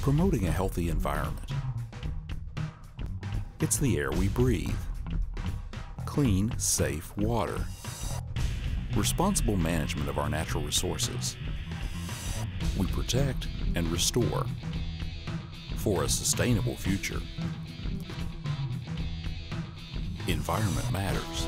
promoting a healthy environment. It's the air we breathe, clean, safe water, responsible management of our natural resources. We protect and restore for a sustainable future. Environment matters.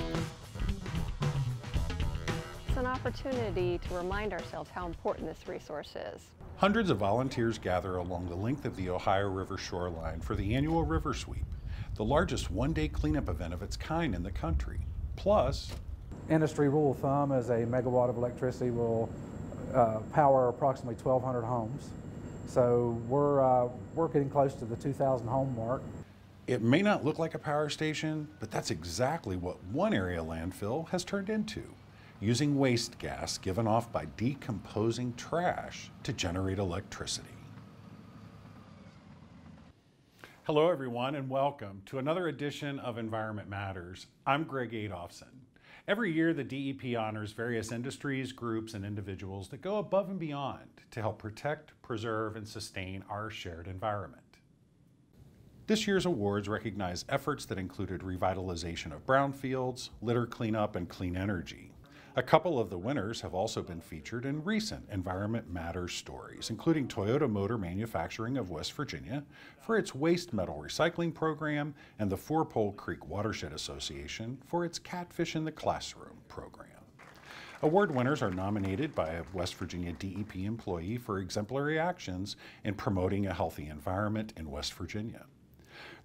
It's an opportunity to remind ourselves how important this resource is. Hundreds of volunteers gather along the length of the Ohio River shoreline for the annual River Sweep, the largest one-day cleanup event of its kind in the country. Plus, industry rule of thumb is a megawatt of electricity will power approximately 1,200 homes. So we're getting close to the 2,000 home mark. it may not look like a power station, but that's exactly what one area landfill has turned into, using waste gas given off by decomposing trash to generate electricity. Hello everyone and welcome to another edition of Environment Matters. I'm Greg Adolphson. Every year the DEP honors various industries, groups, and individuals that go above and beyond to help protect, preserve, and sustain our shared environment. This year's awards recognize efforts that included revitalization of brownfields, litter cleanup, and clean energy. A couple of the winners have also been featured in recent Environment Matters stories, including Toyota Motor Manufacturing of West Virginia for its waste metal recycling program and the Four Pole Creek Watershed Association for its Catfish in the Classroom program. Award winners are nominated by a West Virginia DEP employee for exemplary actions in promoting a healthy environment in West Virginia.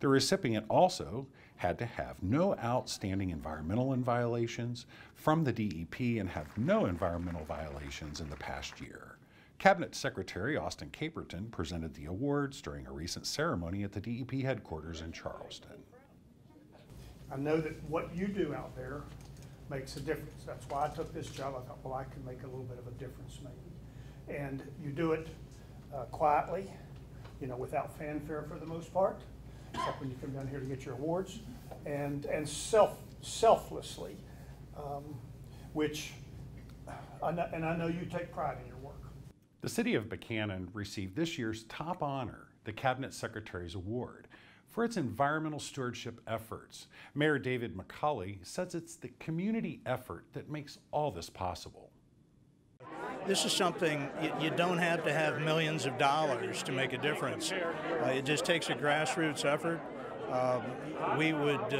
The recipient also had to have no outstanding environmental violations from the DEP and have no environmental violations in the past year. Cabinet Secretary Austin Caperton presented the awards during a recent ceremony at the DEP headquarters in Charleston. I know that what you do out there makes a difference. That's why I took this job. I thought, well, I can make a little bit of a difference maybe. And you do it quietly, you know, without fanfare for the most part, except when you come down here to get your awards, and selflessly, which, I know you take pride in your work. The City of Buchanan received this year's top honor, the Cabinet Secretary's Award, for its environmental stewardship efforts. Mayor David McCauley says it's the community effort that makes all this possible. This is something you don't have to have millions of dollars to make a difference. It just takes a grassroots effort. We would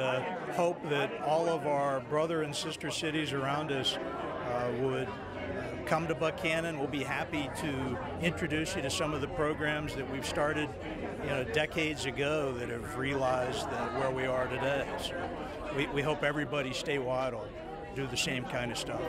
hope that all of our brother and sister cities around us would come to Buchanan. We'll be happy to introduce you to some of the programs that we've started, decades ago that have realized that where we are today. So we hope everybody statewide will do the same kind of stuff.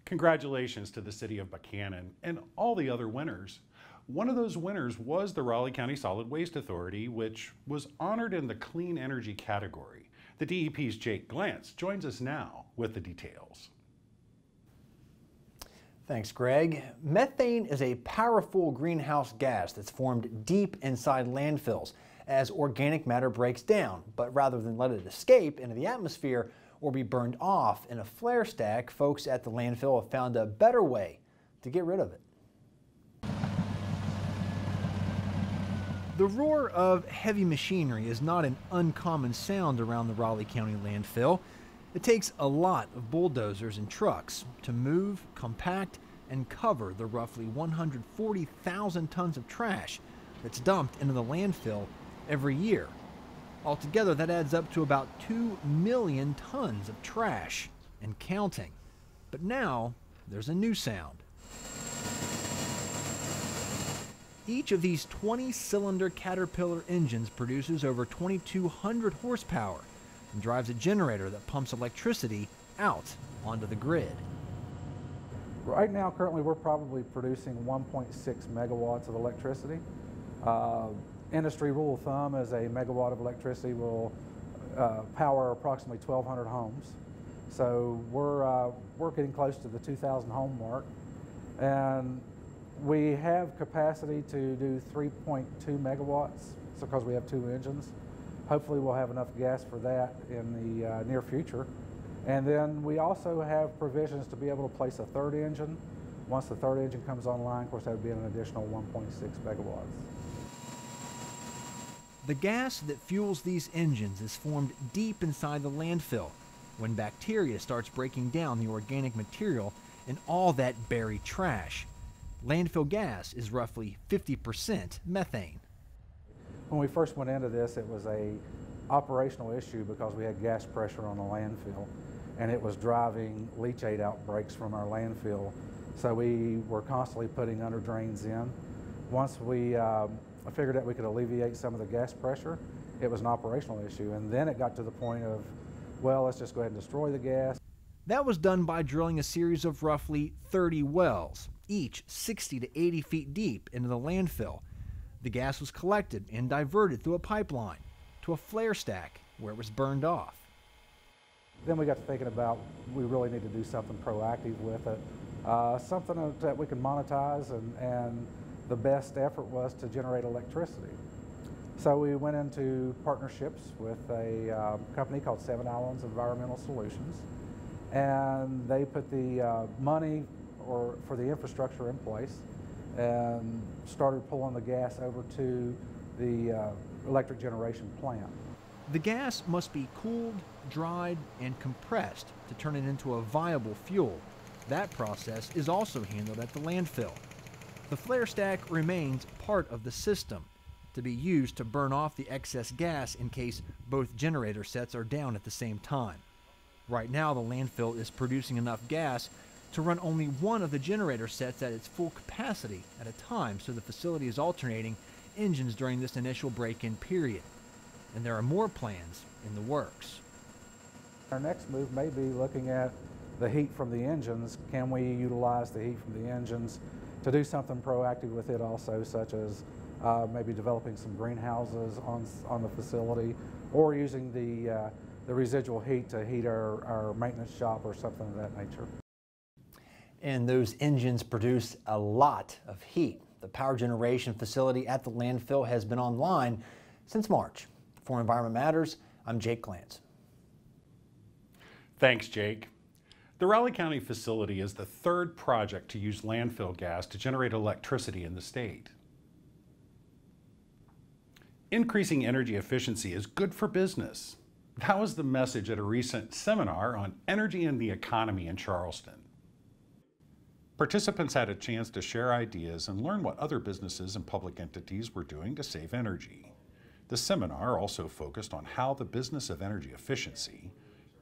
Congratulations to the City of Buchanan and all the other winners. One of those winners was the Raleigh County Solid Waste Authority, which was honored in the clean energy category. The DEP's Jake Glantz joins us now with the details. Thanks, Greg. Methane is a powerful greenhouse gas that's formed deep inside landfills as organic matter breaks down. But rather than let it escape into the atmosphere or be burned off in a flare stack, folks at the landfill have found a better way to get rid of it. The roar of heavy machinery is not an uncommon sound around the Raleigh County landfill. It takes a lot of bulldozers and trucks to move, compact, and cover the roughly 140,000 tons of trash that's dumped into the landfill every year. Altogether, that adds up to about 2 million tons of trash and counting. But now, there's a new sound. Each of these 20-cylinder Caterpillar engines produces over 2,200 horsepower and drives a generator that pumps electricity out onto the grid. Right now, currently, we're probably producing 1.6 megawatts of electricity. Industry rule of thumb is a megawatt of electricity will power approximately 1,200 homes. So we're getting close to the 2,000 home mark. And we have capacity to do 3.2 megawatts because we have 2 engines. Hopefully we'll have enough gas for that in the near future. And then we also have provisions to be able to place a 3rd engine Once the third engine comes online, of course, that would be an additional 1.6 megawatts. The gas that fuels these engines is formed deep inside the landfill when bacteria starts breaking down the organic material and all that buried trash. Landfill gas is roughly 50% methane. When we first went into this, it was a operational issue because we had gas pressure on the landfill, and it was driving leachate outbreaks from our landfill. So we were constantly putting under drains in. Once we figured out we could alleviate some of the gas pressure, it was an operational issue. And then it got to the point of, well, let's just go ahead and destroy the gas. That was done by drilling a series of roughly 30 wells, each 60 to 80 feet deep into the landfill. The gas was collected and diverted through a pipeline to a flare stack where it was burned off. Then we got to thinking about we really need to do something proactive with it, something that we can monetize, and the best effort was to generate electricity. So we went into partnerships with a company called 7 Islands Environmental Solutions, and they put the money for the infrastructure in place and started pulling the gas over to the electric generation plant. The gas must be cooled, dried, and compressed to turn it into a viable fuel. That process is also handled at the landfill. The flare stack remains part of the system to be used to burn off the excess gas in case both generator sets are down at the same time. Right now, the landfill is producing enough gas to run only one of the generator sets at its full capacity at a time, so the facility is alternating engines during this initial break-in period. And there are more plans in the works. Our next move may be looking at the heat from the engines. Can we utilize the heat from the engines to do something proactive with it also, such as maybe developing some greenhouses on the facility, or using the residual heat to heat our maintenance shop or something of that nature. And those engines produce a lot of heat. The power generation facility at the landfill has been online since March. For Environment Matters, I'm Jake Glantz. Thanks, Jake. The Raleigh County facility is the third project to use landfill gas to generate electricity in the state. Increasing energy efficiency is good for business. That was the message at a recent seminar on energy and the economy in Charleston. Participants had a chance to share ideas and learn what other businesses and public entities were doing to save energy. The seminar also focused on how the business of energy efficiency,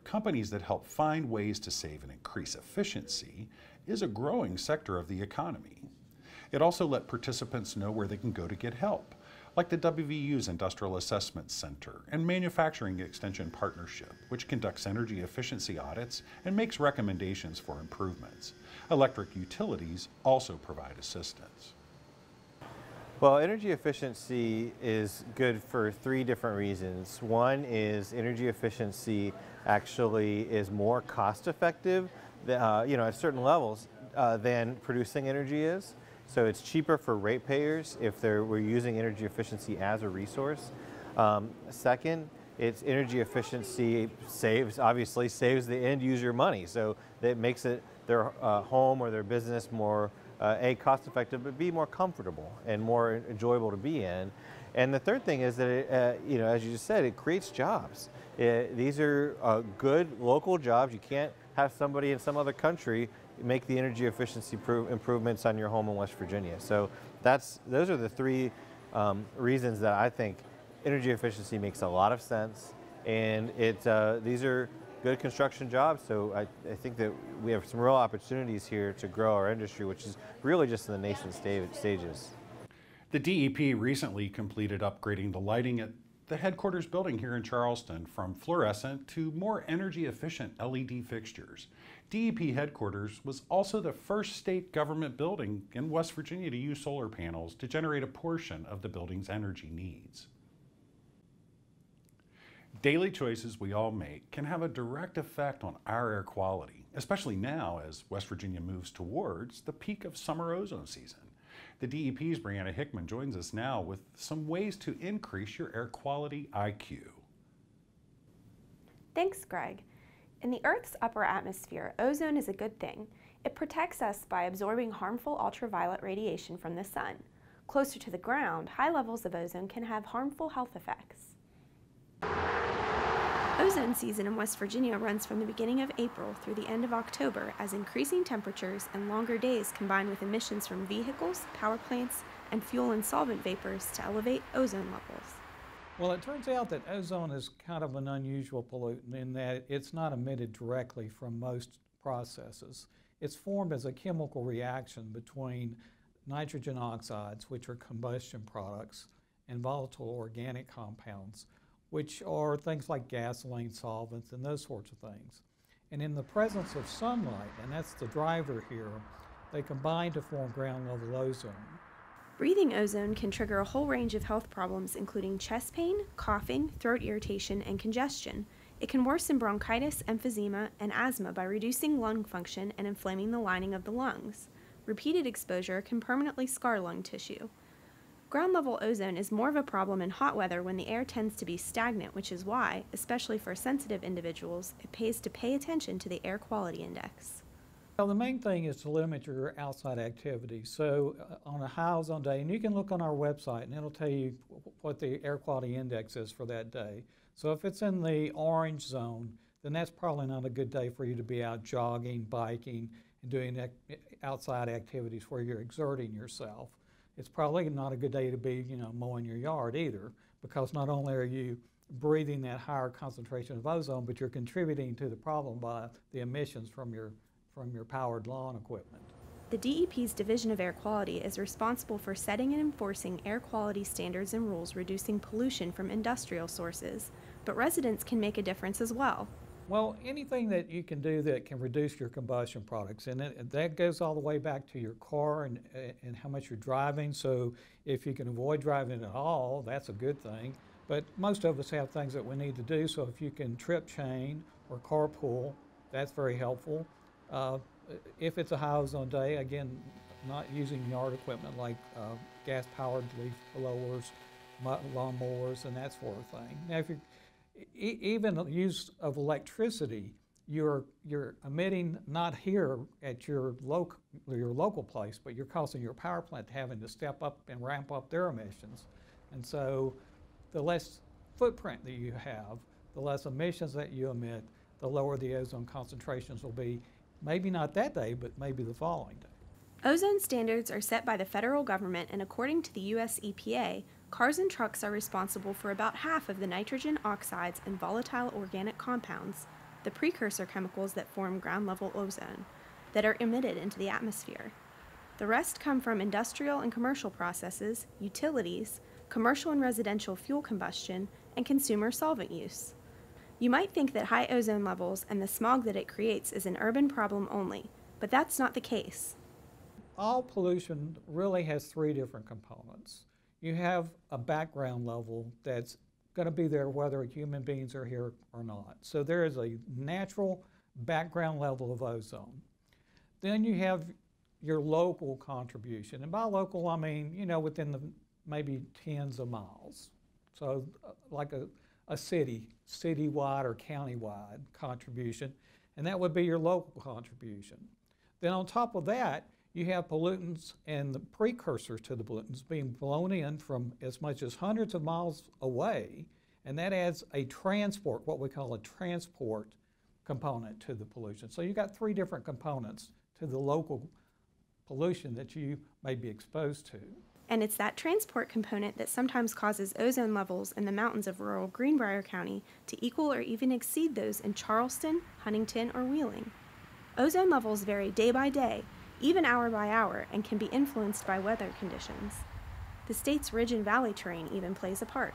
companies that help find ways to save and increase efficiency, is a growing sector of the economy. It also let participants know where they can go to get help, like the WVU's Industrial Assessment Center and Manufacturing Extension Partnership, which conducts energy efficiency audits and makes recommendations for improvements. Electric utilities also provide assistance. Well, energy efficiency is good for 3 different reasons. One is energy efficiency actually is more cost effective, at certain levels than producing energy is. So it's cheaper for ratepayers if we're using energy efficiency as a resource. Second, it's energy efficiency obviously saves the end user money. So that makes their home or their business more cost effective, but B, more comfortable and more enjoyable to be in. And the third thing is that as you just said, it creates jobs. These are good local jobs. You can't have somebody in some other country make the energy efficiency improvements on your home in West Virginia. So those are the 3 reasons that I think energy efficiency makes a lot of sense, and these are good construction jobs. So I think that we have some real opportunities here to grow our industry, which is really just in the nascent stages. The DEP recently completed upgrading the lighting at the headquarters building here in Charleston from fluorescent to more energy efficient LED fixtures. DEP headquarters was also the first state government building in West Virginia to use solar panels to generate a portion of the building's energy needs. Daily choices we all make can have a direct effect on our air quality, especially now as West Virginia moves towards the peak of summer ozone season. The DEP's Brianna Hickman joins us now with some ways to increase your air quality IQ. Thanks, Greg. In the Earth's upper atmosphere, ozone is a good thing. It protects us by absorbing harmful ultraviolet radiation from the sun. Closer to the ground, high levels of ozone can have harmful health effects. Ozone season in West Virginia runs from the beginning of April through the end of October as increasing temperatures and longer days combine with emissions from vehicles, power plants, and fuel and solvent vapors to elevate ozone levels. Well, it turns out that ozone is kind of an unusual pollutant in that it's not emitted directly from most processes. It's formed as a chemical reaction between nitrogen oxides, which are combustion products, and volatile organic compounds, which are things like gasoline, solvents, and those sorts of things. And in the presence of sunlight, and that's the driver here, they combine to form ground level ozone. Breathing ozone can trigger a whole range of health problems, including chest pain, coughing, throat irritation, and congestion. It can worsen bronchitis, emphysema, and asthma by reducing lung function and inflaming the lining of the lungs. Repeated exposure can permanently scar lung tissue. Ground level ozone is more of a problem in hot weather when the air tends to be stagnant, which is why, especially for sensitive individuals, it pays to pay attention to the air quality index. Well, the main thing is to limit your outside activity. So on a high ozone day, and you can look on our website and it'll tell you what the air quality index is for that day. So if it's in the orange zone, then that's probably not a good day for you to be out jogging, biking, and doing outside activities where you're exerting yourself. It's probably not a good day to be, mowing your yard either, because not only are you breathing that higher concentration of ozone, but you're contributing to the problem by the emissions from your powered lawn equipment. The DEP's Division of Air Quality is responsible for setting and enforcing air quality standards and rules reducing pollution from industrial sources, but residents can make a difference as well. Well, anything that you can do that can reduce your combustion products, and that goes all the way back to your car and how much you're driving. So if you can avoid driving at all, that's a good thing. But most of us have things that we need to do, so if you can trip chain or carpool, that's very helpful. If it's a high ozone day, again, not using yard equipment like gas-powered leaf blowers, lawn mowers, and that sort of thing. Now, if even the use of electricity, you're emitting not here at your local place, but you're causing your power plant having to step up and ramp up their emissions. And so the less footprint that you have, the less emissions that you emit, the lower the ozone concentrations will be, maybe not that day, but maybe the following day. Ozone standards are set by the federal government, and according to the U.S. EPA, cars and trucks are responsible for about half of the nitrogen oxides and volatile organic compounds, the precursor chemicals that form ground-level ozone, that are emitted into the atmosphere. The rest come from industrial and commercial processes, utilities, commercial and residential fuel combustion, and consumer solvent use. You might think that high ozone levels and the smog that it creates is an urban problem only, but that's not the case. All pollution really has three different components. You have a background level that's going to be there whether human beings are here or not. So there is a natural background level of ozone. Then you have your local contribution. And by local, I mean, within the maybe tens of miles. So like a citywide or countywide contribution, and that would be your local contribution. Then on top of that, you have pollutants and the precursors to the pollutants being blown in from as much as hundreds of miles away, and that adds a transport, what we call a transport component to the pollution. So you've got three different components to the local pollution that you may be exposed to. And it's that transport component that sometimes causes ozone levels in the mountains of rural Greenbrier County to equal or even exceed those in Charleston, Huntington, or Wheeling. Ozone levels vary day by day, even hour by hour, and can be influenced by weather conditions. The state's ridge and valley terrain even plays a part.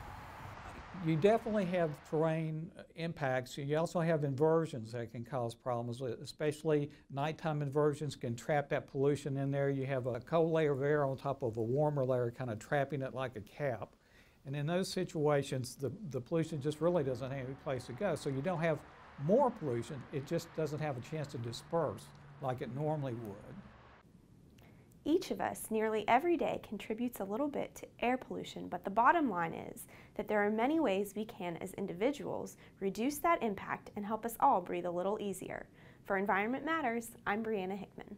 You definitely have terrain impacts. You also have inversions that can cause problems, especially nighttime inversions can trap that pollution in there. You have a cold layer of air on top of a warmer layer kind of trapping it like a cap. And in those situations, the pollution just really doesn't have any place to go. So you don't have more pollution, it just doesn't have a chance to disperse like it normally would. Each of us, nearly every day, contributes a little bit to air pollution, but the bottom line is that there are many ways we can, as individuals, reduce that impact and help us all breathe a little easier. For Environment Matters, I'm Brianna Hickman.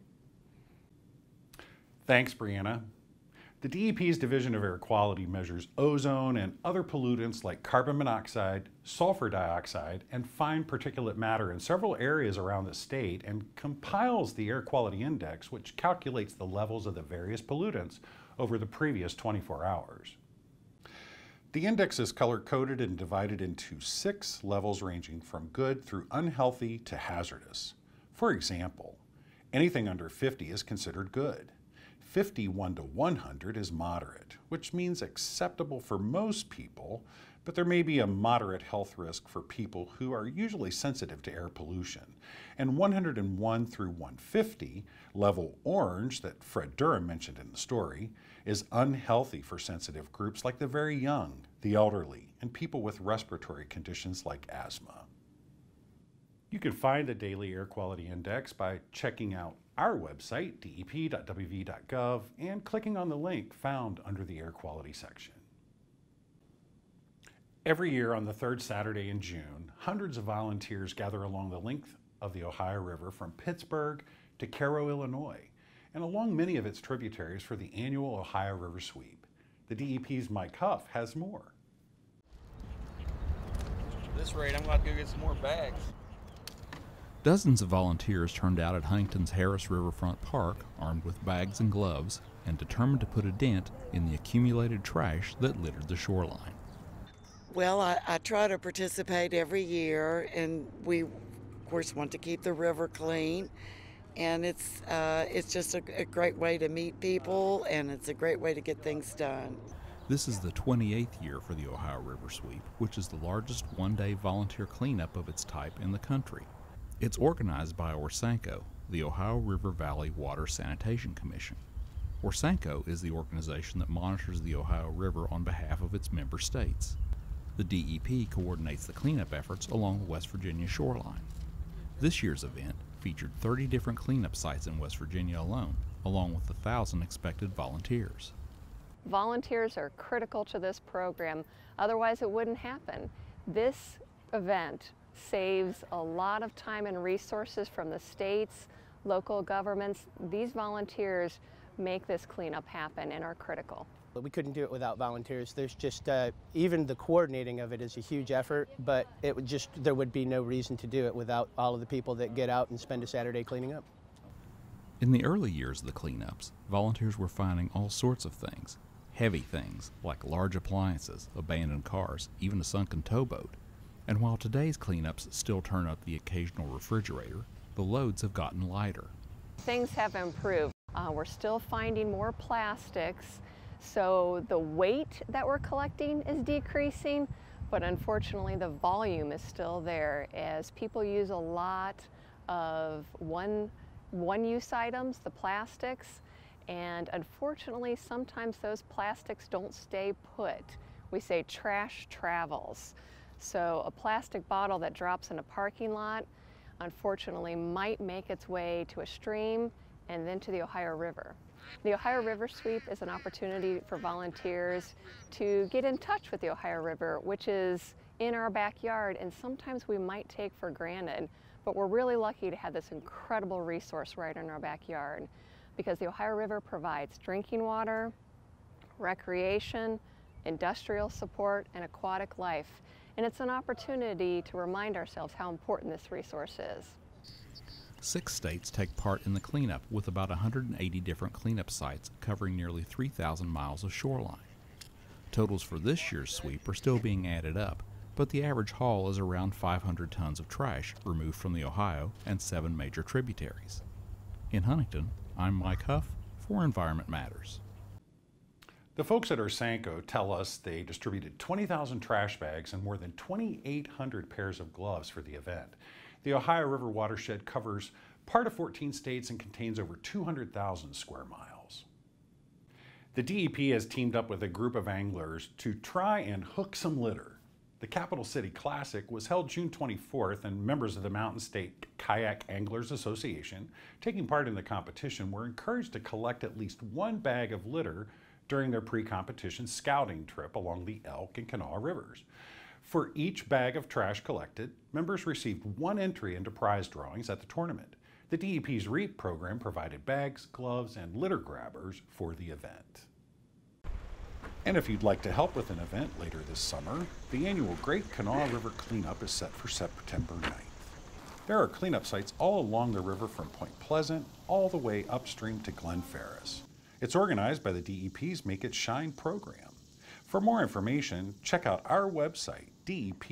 Thanks, Brianna. The DEP's Division of Air Quality measures ozone and other pollutants like carbon monoxide, sulfur dioxide, and fine particulate matter in several areas around the state and compiles the Air Quality Index, which calculates the levels of the various pollutants over the previous 24 hours. The index is color-coded and divided into 6 levels ranging from good through unhealthy to hazardous. For example, anything under 50 is considered good. 51 to 100 is moderate, which means acceptable for most people, but there may be a moderate health risk for people who are usually sensitive to air pollution. And 101 through 150, level orange that Fred Durham mentioned in the story, is unhealthy for sensitive groups like the very young, the elderly, and people with respiratory conditions like asthma. You can find the Daily Air Quality Index by checking out our website, dep.wv.gov, and clicking on the link found under the Air Quality section. Every year on the third Saturday in June, hundreds of volunteers gather along the length of the Ohio River from Pittsburgh to Cairo, Illinois, and along many of its tributaries for the annual Ohio River Sweep. The DEP's Mike Huff has more. At this rate, I'm going to go get some more bags. Dozens of volunteers turned out at Huntington's Harris Riverfront Park, armed with bags and gloves, and determined to put a dent in the accumulated trash that littered the shoreline. Well, I try to participate every year, and we, of course, want to keep the river clean. And it's just a great way to meet people, and it's a great way to get things done. This is the 28th year for the Ohio River Sweep, which is the largest one-day volunteer cleanup of its type in the country. It's organized by ORSANCO, the Ohio River Valley Water Sanitation Commission. ORSANCO is the organization that monitors the Ohio River on behalf of its member states. The DEP coordinates the cleanup efforts along the West Virginia shoreline. This year's event featured 30 different cleanup sites in West Virginia alone, along with 1,000 expected volunteers. Volunteers are critical to this program, otherwise it wouldn't happen. This event saves a lot of time and resources from the states, local governments. These volunteers make this cleanup happen and are critical. We couldn't do it without volunteers. There's just, even the coordinating of it is a huge effort, but there would be no reason to do it without all of the people that get out and spend a Saturday cleaning up. In the early years of the cleanups, volunteers were finding all sorts of things. Heavy things like large appliances, abandoned cars, even a sunken towboat. And while today's cleanups still turn up the occasional refrigerator, the loads have gotten lighter. Things have improved. We're still finding more plastics, so the weight that we're collecting is decreasing, but unfortunately the volume is still there as people use a lot of one-use items, the plastics, and unfortunately sometimes those plastics don't stay put. We say trash travels. So a plastic bottle that drops in a parking lot, unfortunately, might make its way to a stream and then to the Ohio River. The Ohio River Sweep is an opportunity for volunteers to get in touch with the Ohio River, which is in our backyard, and sometimes we might take for granted, but we're really lucky to have this incredible resource right in our backyard because the Ohio River provides drinking water, recreation, industrial support, and aquatic life. And it's an opportunity to remind ourselves how important this resource is. 6 states take part in the cleanup with about 180 different cleanup sites covering nearly 3,000 miles of shoreline. Totals for this year's sweep are still being added up, but the average haul is around 500 tons of trash removed from the Ohio and 7 major tributaries. In Huntington, I'm Mike Huff for Environment Matters. The folks at ORSANCO tell us they distributed 20,000 trash bags and more than 2,800 pairs of gloves for the event. The Ohio River watershed covers part of 14 states and contains over 200,000 square miles. The DEP has teamed up with a group of anglers to try and hook some litter. The Capital City Classic was held June 24th, and members of the Mountain State Kayak Anglers Association taking part in the competition were encouraged to collect at least 1 bag of litter during their pre-competition scouting trip along the Elk and Kanawha rivers. For each bag of trash collected, members received 1 entry into prize drawings at the tournament. The DEP's REAP program provided bags, gloves, and litter grabbers for the event. And if you'd like to help with an event later this summer, the annual Great Kanawha River Cleanup is set for September 9th. There are cleanup sites all along the river from Point Pleasant all the way upstream to Glen Ferris. It's organized by the DEP's Make It Shine program. For more information, check out our website, dep.wv.gov.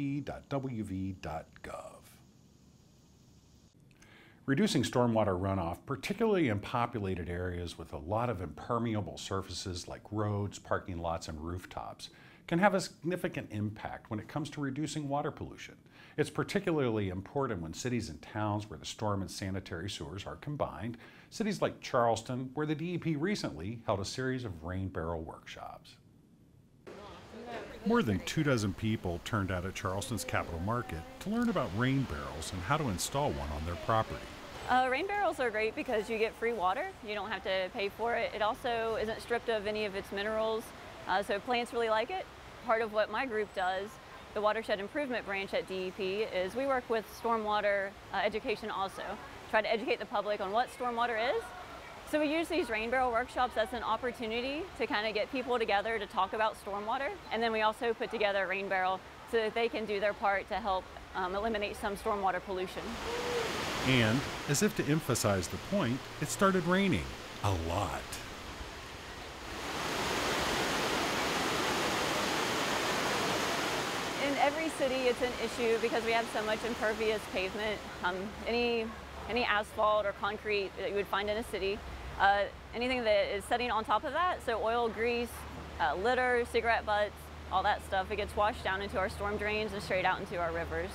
Reducing stormwater runoff, particularly in populated areas with a lot of impermeable surfaces like roads, parking lots, and rooftops, can have a significant impact when it comes to reducing water pollution. It's particularly important when cities and towns where the storm and sanitary sewers are combined, cities like Charleston, where the DEP recently held a series of rain barrel workshops. More than 24 people turned out at Charleston's Capital Market to learn about rain barrels and how to install one on their property. Rain barrels are great because you get free water. You don't have to pay for it. It also isn't stripped of any of its minerals, so plants really like it. Part of what my group does, the Watershed Improvement Branch at DEP, is we work with stormwater education also. Try to educate the public on what stormwater is. So we use these rain barrel workshops as an opportunity to kind of get people together to talk about stormwater. And then we also put together a rain barrel so that they can do their part to help eliminate some stormwater pollution. And, as if to emphasize the point, it started raining a lot. In every city, it's an issue because we have so much impervious pavement. Any asphalt or concrete that you would find in a city, anything that is sitting on top of that, so oil, grease, litter, cigarette butts, all that stuff, it gets washed down into our storm drains and straight out into our rivers.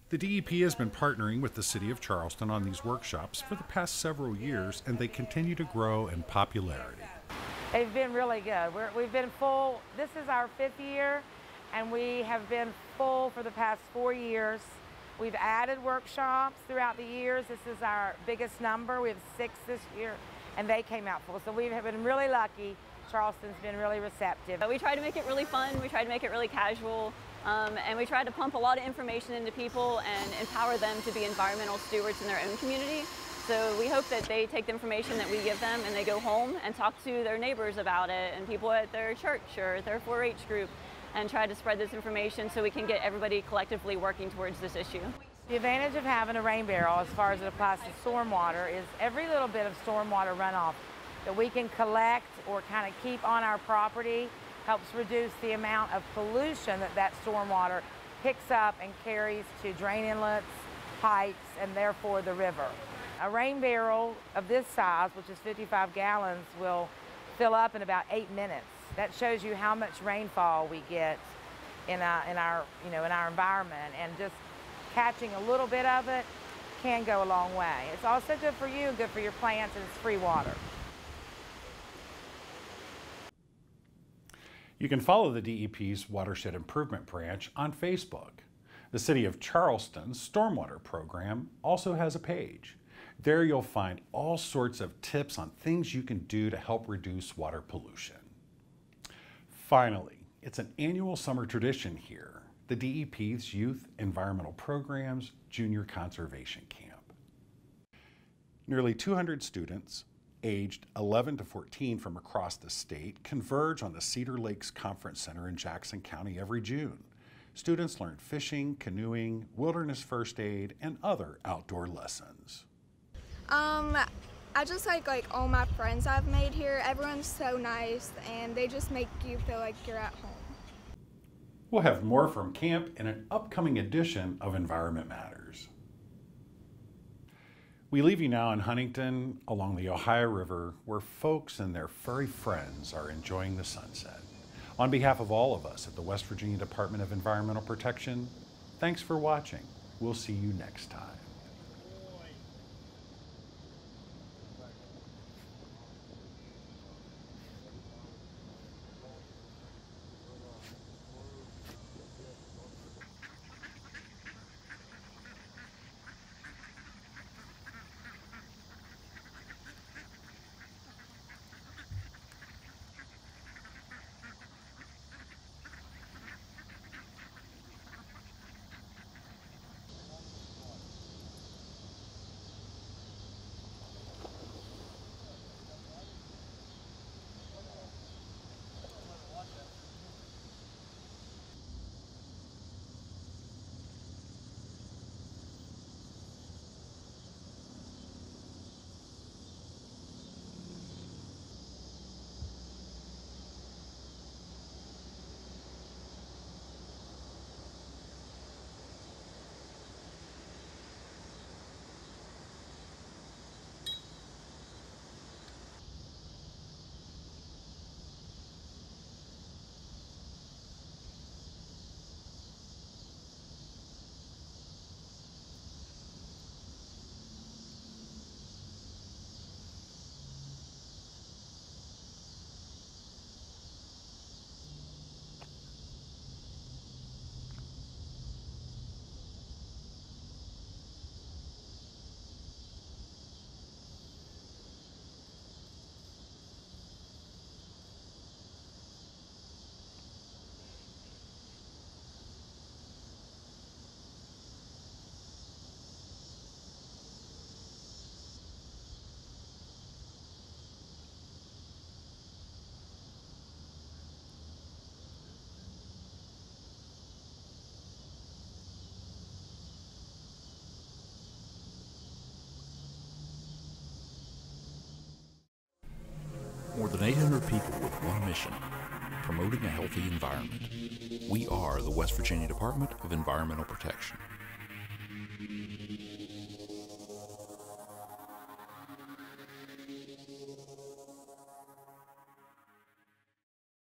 The DEP has been partnering with the City of Charleston on these workshops for the past several years, and they continue to grow in popularity. They've been really good. We've been full. This is our 5th year, and we have been full for the past 4 years. We've added workshops throughout the years. This is our biggest number. We have 6 this year, and they came out full. So we have been really lucky. Charleston's been really receptive. We try to make it really fun. We try to make it really casual. And we try to pump a lot of information into people and empower them to be environmental stewards in their own community. So we hope that they take the information that we give them and they go home and talk to their neighbors about it and people at their church or their 4-H group and try to spread this information so we can get everybody collectively working towards this issue. The advantage of having a rain barrel as far as it applies to stormwater is every little bit of stormwater runoff that we can collect or kind of keep on our property helps reduce the amount of pollution that stormwater picks up and carries to drain inlets, pipes, and therefore the river. A rain barrel of this size, which is 55 gallons, will fill up in about 8 minutes. That shows you how much rainfall we get in our environment, and just catching a little bit of it can go a long way. It's also good for you and good for your plants, and it's free water. You can follow the DEP's Watershed Improvement Branch on Facebook. The City of Charleston's Stormwater Program also has a page. There you'll find all sorts of tips on things you can do to help reduce water pollution. Finally, it's an annual summer tradition here, the DEP's Youth Environmental Programs Junior Conservation Camp. Nearly 200 students, aged 11 to 14 from across the state, converge on the Cedar Lakes Conference Center in Jackson County every June. Students learn fishing, canoeing, wilderness first aid, and other outdoor lessons. I just like all my friends I've made here. Everyone's so nice, and they just make you feel like you're at home. We'll have more from camp in an upcoming edition of Environment Matters. We leave you now in Huntington along the Ohio River, where folks and their furry friends are enjoying the sunset. On behalf of all of us at the West Virginia Department of Environmental Protection, thanks for watching. We'll see you next time. 800 people with one mission, promoting a healthy environment. We are the West Virginia Department of Environmental Protection.